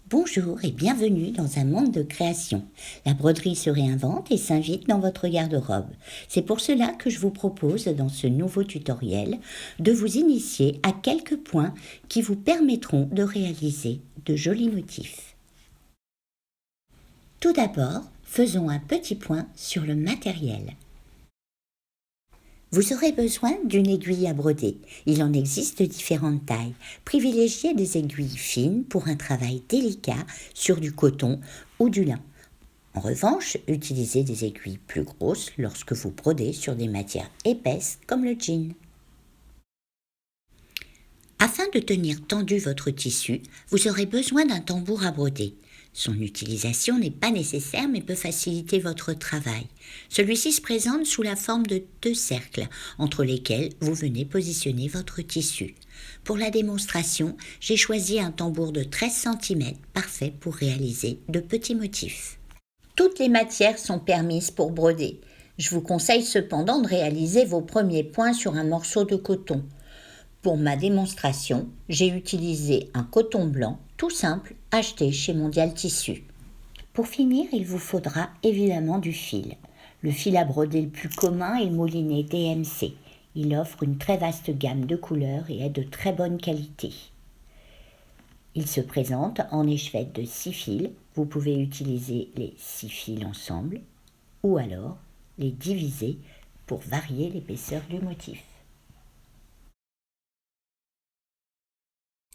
Bonjour et bienvenue dans un monde de création. La broderie se réinvente et s'invite dans votre garde-robe. C'est pour cela que je vous propose dans ce nouveau tutoriel de vous initier à quelques points qui vous permettront de réaliser de jolis motifs. Tout d'abord, faisons un petit point sur le matériel. Vous aurez besoin d'une aiguille à broder. Il en existe de différentes tailles. Privilégiez des aiguilles fines pour un travail délicat sur du coton ou du lin. En revanche, utilisez des aiguilles plus grosses lorsque vous brodez sur des matières épaisses comme le jean. Afin de tenir tendu votre tissu, vous aurez besoin d'un tambour à broder. Son utilisation n'est pas nécessaire mais peut faciliter votre travail. Celui-ci se présente sous la forme de 2 cercles entre lesquels vous venez positionner votre tissu. Pour la démonstration, j'ai choisi un tambour de 13 cm, parfait pour réaliser de petits motifs. Toutes les matières sont permises pour broder. Je vous conseille cependant de réaliser vos premiers points sur un morceau de coton. Pour ma démonstration, j'ai utilisé un coton blanc tout simple acheté chez Mondial Tissu. Pour finir, il vous faudra évidemment du fil. Le fil à broder le plus commun est le moulinet DMC. Il offre une très vaste gamme de couleurs et est de très bonne qualité. Il se présente en échevette de 6 fils. Vous pouvez utiliser les 6 fils ensemble ou alors les diviser pour varier l'épaisseur du motif.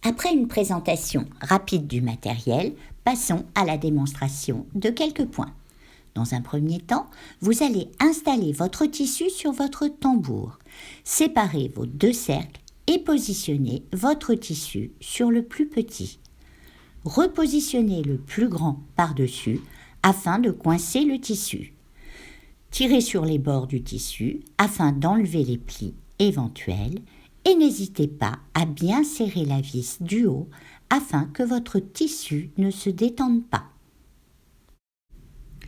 Après une présentation rapide du matériel, passons à la démonstration de quelques points. Dans un premier temps, vous allez installer votre tissu sur votre tambour. Séparez vos 2 cercles et positionnez votre tissu sur le plus petit. Repositionnez le plus grand par-dessus afin de coincer le tissu. Tirez sur les bords du tissu afin d'enlever les plis éventuels. Et n'hésitez pas à bien serrer la vis du haut afin que votre tissu ne se détende pas.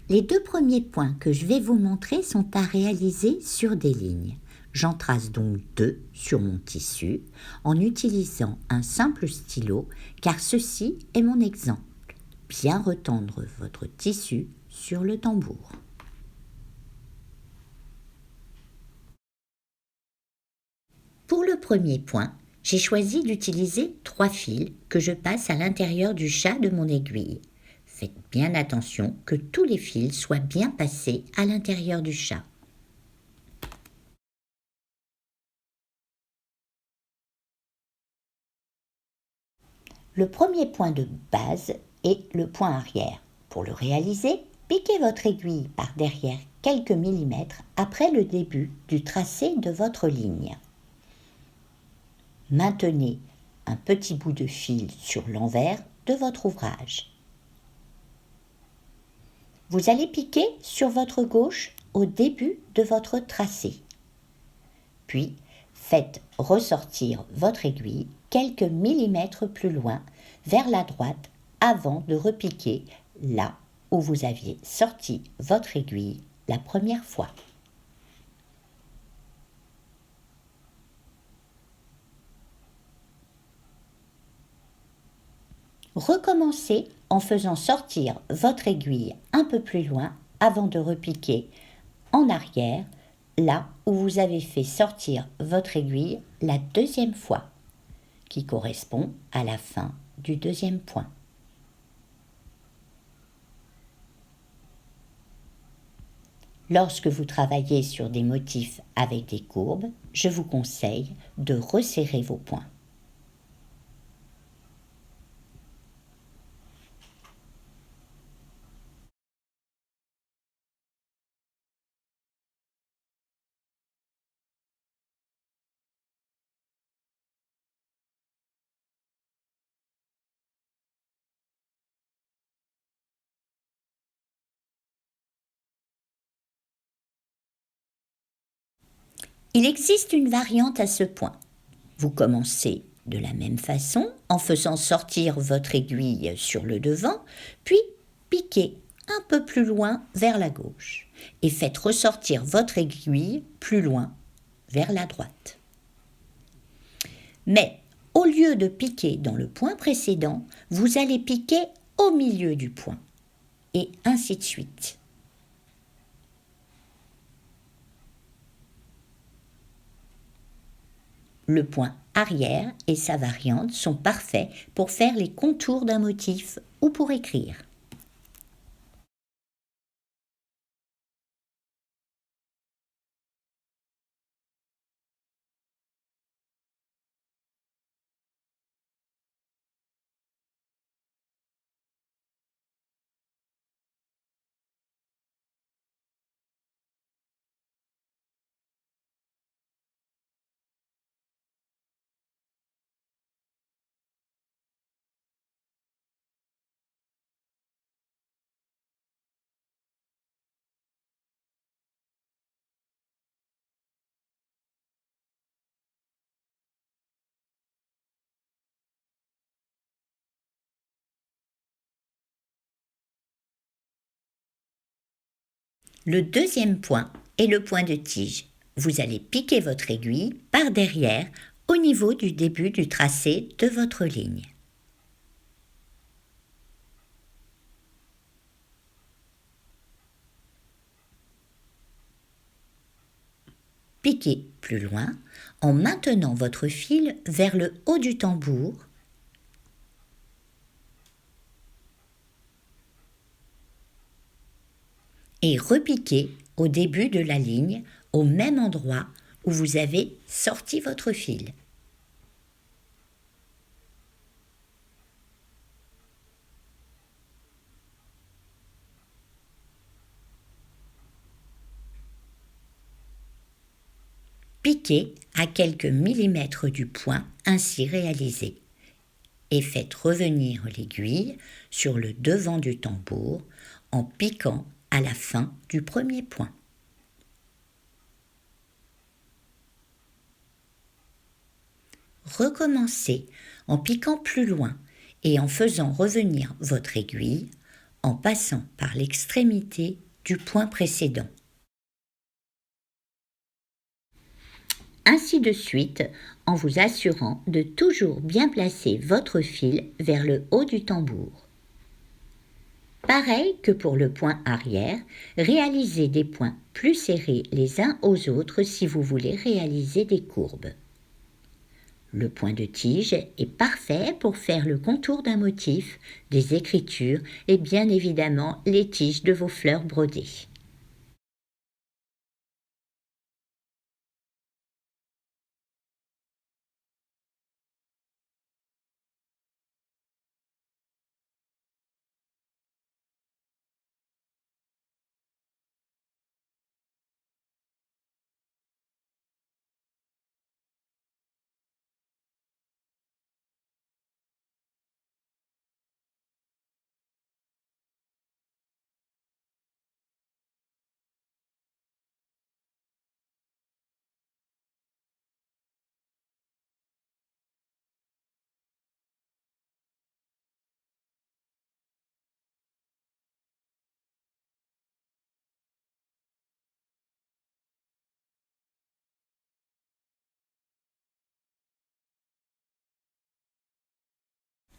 Les 2 premiers points que je vais vous montrer sont à réaliser sur des lignes. J'en trace donc 2 sur mon tissu en utilisant un simple stylo car ceci est mon exemple. Bien retendre votre tissu sur le tambour. Pour le premier point, j'ai choisi d'utiliser 3 fils que je passe à l'intérieur du chat de mon aiguille. Faites bien attention que tous les fils soient bien passés à l'intérieur du chat. Le premier point de base est le point arrière. Pour le réaliser, piquez votre aiguille par derrière quelques millimètres après le début du tracé de votre ligne. Maintenez un petit bout de fil sur l'envers de votre ouvrage. Vous allez piquer sur votre gauche au début de votre tracé. Puis, faites ressortir votre aiguille quelques millimètres plus loin vers la droite avant de repiquer là où vous aviez sorti votre aiguille la première fois. Recommencez en faisant sortir votre aiguille un peu plus loin avant de repiquer en arrière, là où vous avez fait sortir votre aiguille la 2e fois, qui correspond à la fin du 2e point. Lorsque vous travaillez sur des motifs avec des courbes, je vous conseille de resserrer vos points. Il existe une variante à ce point. Vous commencez de la même façon en faisant sortir votre aiguille sur le devant, puis piquez un peu plus loin vers la gauche et faites ressortir votre aiguille plus loin vers la droite. Mais au lieu de piquer dans le point précédent, vous allez piquer au milieu du point, et ainsi de suite. Le point arrière et sa variante sont parfaits pour faire les contours d'un motif ou pour écrire. Le deuxième point est le point de tige. Vous allez piquer votre aiguille par derrière au niveau du début du tracé de votre ligne. Piquez plus loin en maintenant votre fil vers le haut du tambour et repiquez au début de la ligne au même endroit où vous avez sorti votre fil. Piquez à quelques millimètres du point ainsi réalisé et faites revenir l'aiguille sur le devant du tambour en piquant à la fin du premier point. Recommencez en piquant plus loin et en faisant revenir votre aiguille en passant par l'extrémité du point précédent. Ainsi de suite, en vous assurant de toujours bien placer votre fil vers le haut du tambour. Pareil que pour le point arrière, réalisez des points plus serrés les uns aux autres si vous voulez réaliser des courbes. Le point de tige est parfait pour faire le contour d'un motif, des écritures et bien évidemment les tiges de vos fleurs brodées.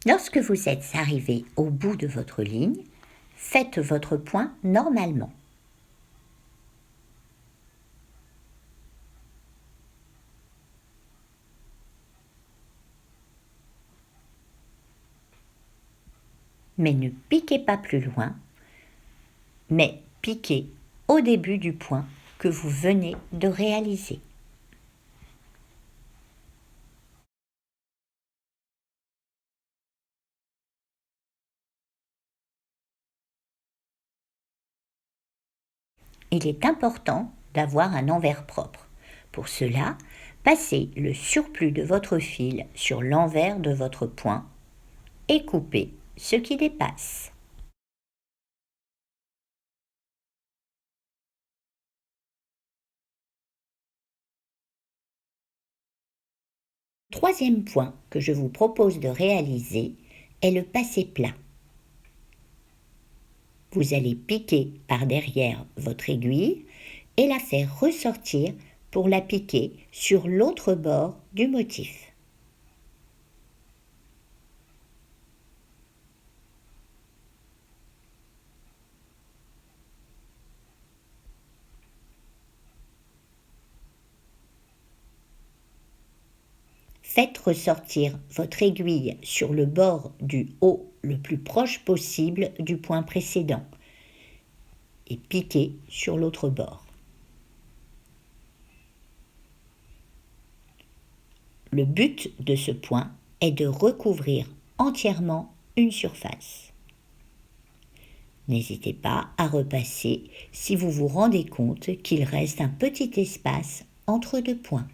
Lorsque vous êtes arrivé au bout de votre ligne, faites votre point normalement. Mais ne piquez pas plus loin, mais piquez au début du point que vous venez de réaliser. Il est important d'avoir un envers propre. Pour cela, passez le surplus de votre fil sur l'envers de votre point et coupez ce qui dépasse. Le troisième point que je vous propose de réaliser est le passé plat. Vous allez piquer par derrière votre aiguille et la faire ressortir pour la piquer sur l'autre bord du motif. Faites ressortir votre aiguille sur le bord du haut le plus proche possible du point précédent et piquez sur l'autre bord. Le but de ce point est de recouvrir entièrement une surface. N'hésitez pas à repasser si vous vous rendez compte qu'il reste un petit espace entre deux points.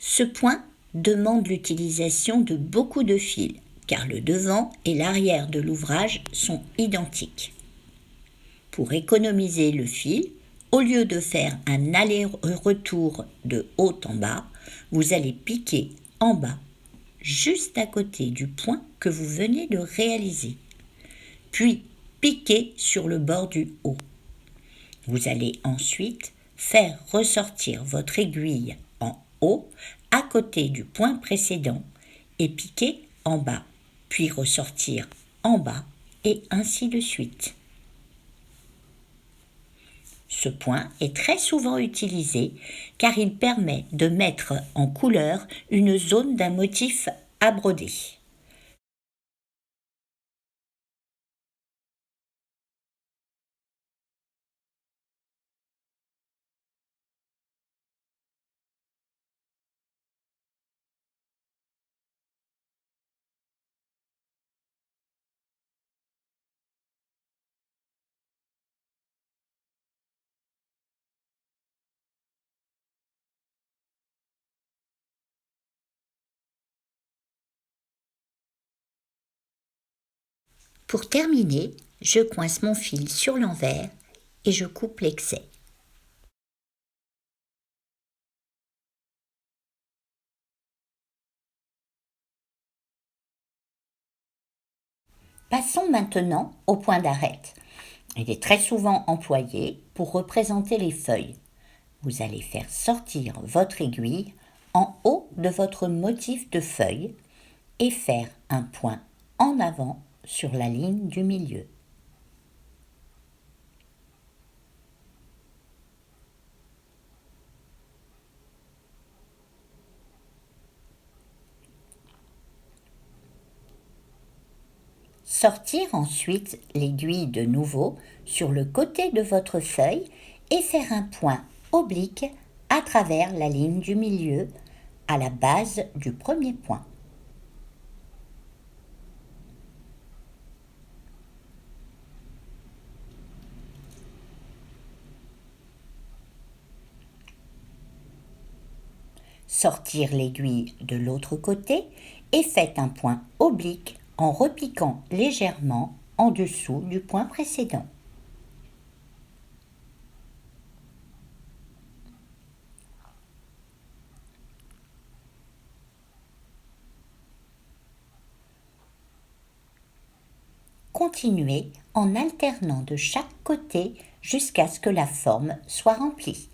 Ce point demande l'utilisation de beaucoup de fils, car le devant et l'arrière de l'ouvrage sont identiques. Pour économiser le fil, au lieu de faire un aller-retour de haut en bas, vous allez piquer en bas, juste à côté du point que vous venez de réaliser. Puis piquer sur le bord du haut. Vous allez ensuite faire ressortir votre aiguille en haut à côté du point précédent et piquer en bas, puis ressortir en bas et ainsi de suite. Ce point est très souvent utilisé car il permet de mettre en couleur une zone d'un motif à broder. Pour terminer, je coince mon fil sur l'envers et je coupe l'excès. Passons maintenant au point d'arête. Il est très souvent employé pour représenter les feuilles. Vous allez faire sortir votre aiguille en haut de votre motif de feuille et faire un point en avant sur la ligne du milieu. Sortir ensuite l'aiguille de nouveau sur le côté de votre feuille et faire un point oblique à travers la ligne du milieu à la base du premier point. Sortir l'aiguille de l'autre côté et faites un point oblique en repiquant légèrement en dessous du point précédent. Continuez en alternant de chaque côté jusqu'à ce que la forme soit remplie.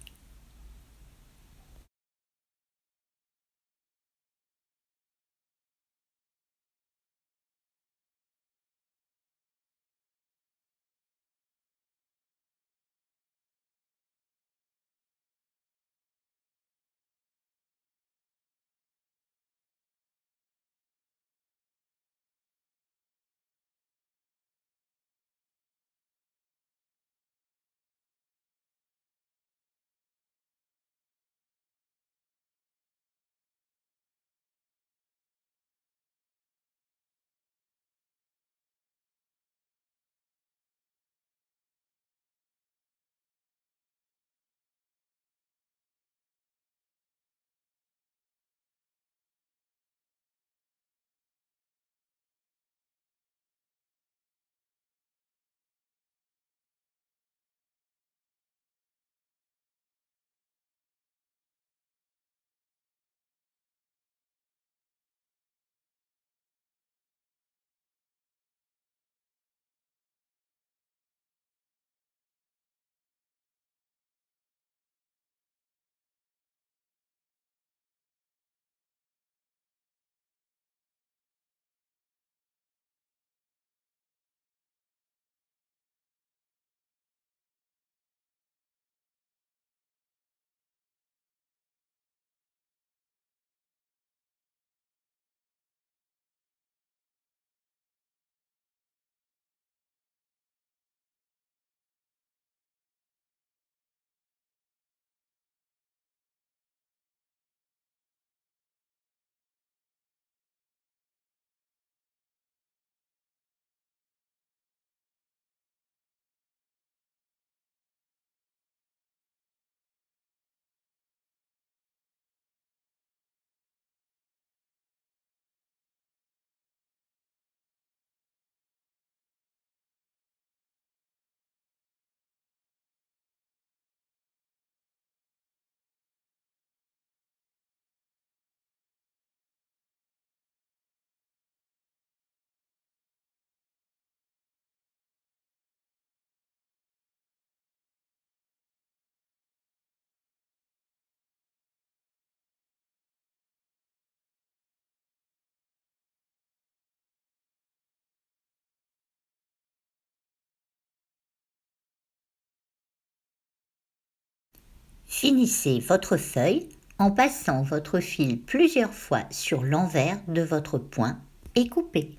Finissez votre feuille en passant votre fil plusieurs fois sur l'envers de votre point et coupez.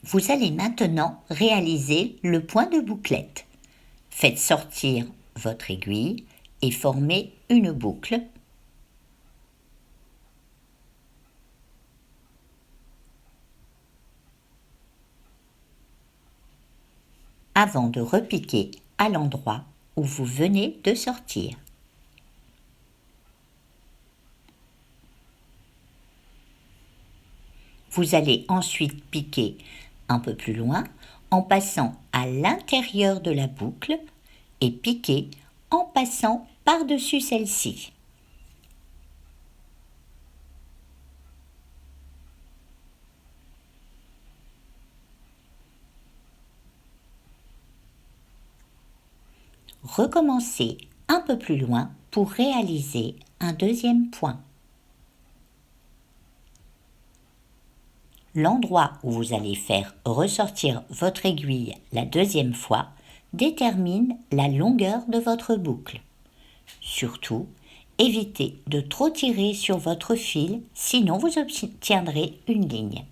Vous allez maintenant réaliser le point de bouclette. Faites sortir votre aiguille et formez une boucle. Avant de repiquer à l'endroit où vous venez de sortir. Vous allez ensuite piquer un peu plus loin en passant à l'intérieur de la boucle et piquer en passant par-dessus celle-ci. Recommencez un peu plus loin pour réaliser un deuxième point. L'endroit où vous allez faire ressortir votre aiguille la deuxième fois détermine la longueur de votre boucle. Surtout, évitez de trop tirer sur votre fil, sinon vous obtiendrez une ligne.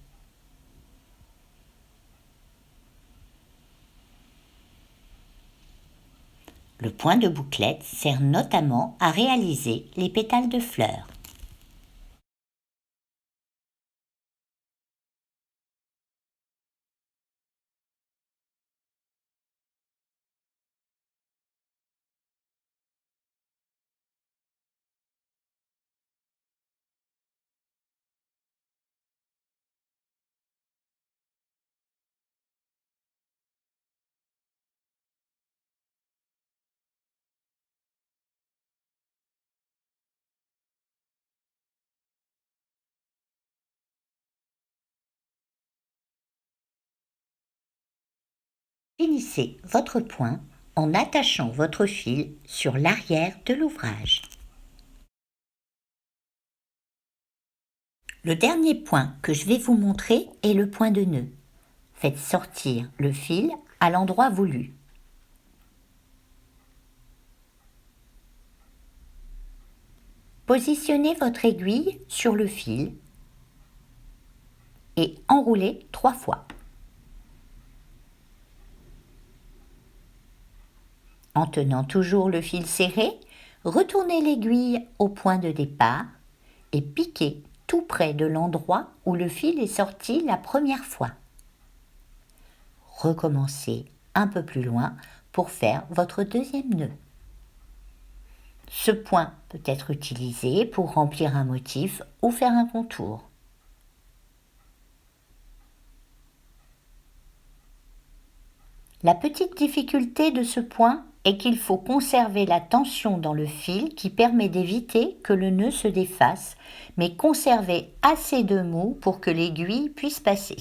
Le point de bouclette sert notamment à réaliser les pétales de fleurs. Finissez votre point en attachant votre fil sur l'arrière de l'ouvrage. Le dernier point que je vais vous montrer est le point de nœud. Faites sortir le fil à l'endroit voulu. Positionnez votre aiguille sur le fil et enroulez 3 fois. En tenant toujours le fil serré, retournez l'aiguille au point de départ et piquez tout près de l'endroit où le fil est sorti la première fois. Recommencez un peu plus loin pour faire votre deuxième nœud. Ce point peut être utilisé pour remplir un motif ou faire un contour. La petite difficulté de ce point est qu'il faut conserver la tension dans le fil qui permet d'éviter que le nœud se défasse, mais conserver assez de mou pour que l'aiguille puisse passer.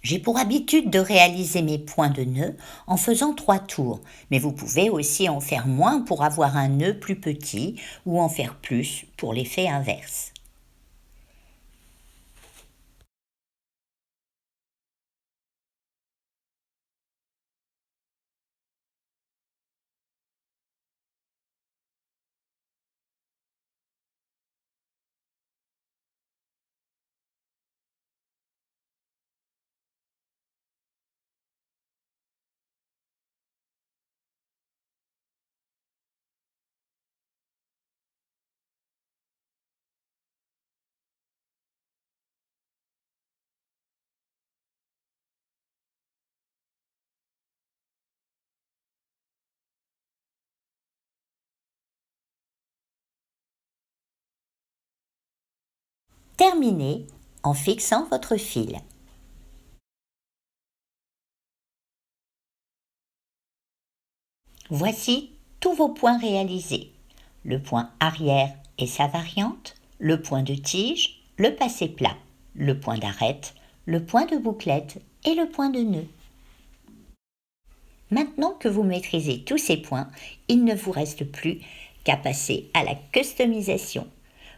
J'ai pour habitude de réaliser mes points de nœud en faisant 3 tours, mais vous pouvez aussi en faire moins pour avoir un nœud plus petit ou en faire plus pour l'effet inverse. Terminez en fixant votre fil. Voici tout tous vos points réalisés. Le point arrière et sa variante, le point de tige, le passé plat, le point d'arête, le point de bouclette et le point de nœud. Maintenant que vous maîtrisez tous ces points, il ne vous reste plus qu'à passer à la customisation.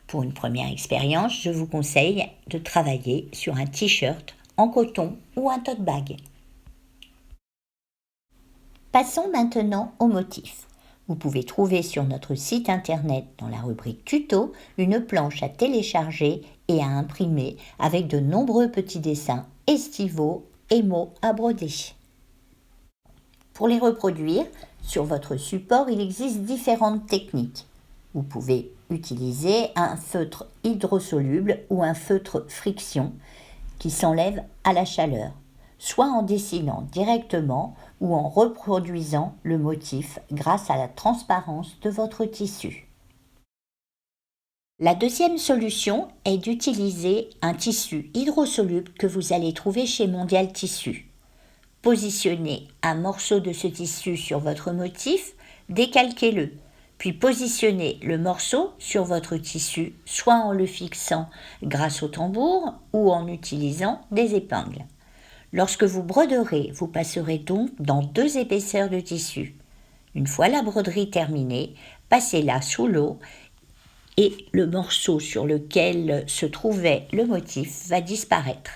Pour une première expérience, je vous conseille de travailler sur un t-shirt en coton ou un tote bag. Passons maintenant au motif. Vous pouvez trouver sur notre site internet dans la rubrique tuto une planche à télécharger et à imprimer avec de nombreux petits dessins estivaux et mots à broder. Pour les reproduire, sur votre support, il existe différentes techniques. Vous pouvez utiliser un feutre hydrosoluble ou un feutre friction qui s'enlève à la chaleur, soit en dessinant directement ou en reproduisant le motif grâce à la transparence de votre tissu. La deuxième solution est d'utiliser un tissu hydrosoluble que vous allez trouver chez Mondial Tissu. Positionnez un morceau de ce tissu sur votre motif, décalquez-le, puis positionnez le morceau sur votre tissu, soit en le fixant grâce au tambour ou en utilisant des épingles. Lorsque vous broderez, vous passerez donc dans 2 épaisseurs de tissu. Une fois la broderie terminée, passez-la sous l'eau et le morceau sur lequel se trouvait le motif va disparaître.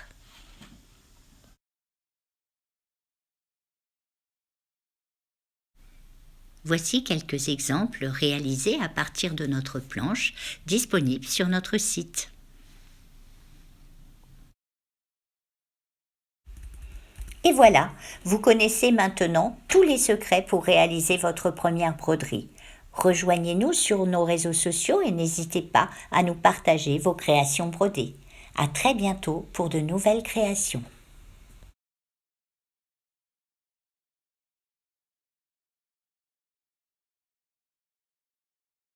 Voici quelques exemples réalisés à partir de notre planche disponible sur notre site. Et voilà, vous connaissez maintenant tous les secrets pour réaliser votre première broderie. Rejoignez-nous sur nos réseaux sociaux et n'hésitez pas à nous partager vos créations brodées. À très bientôt pour de nouvelles créations.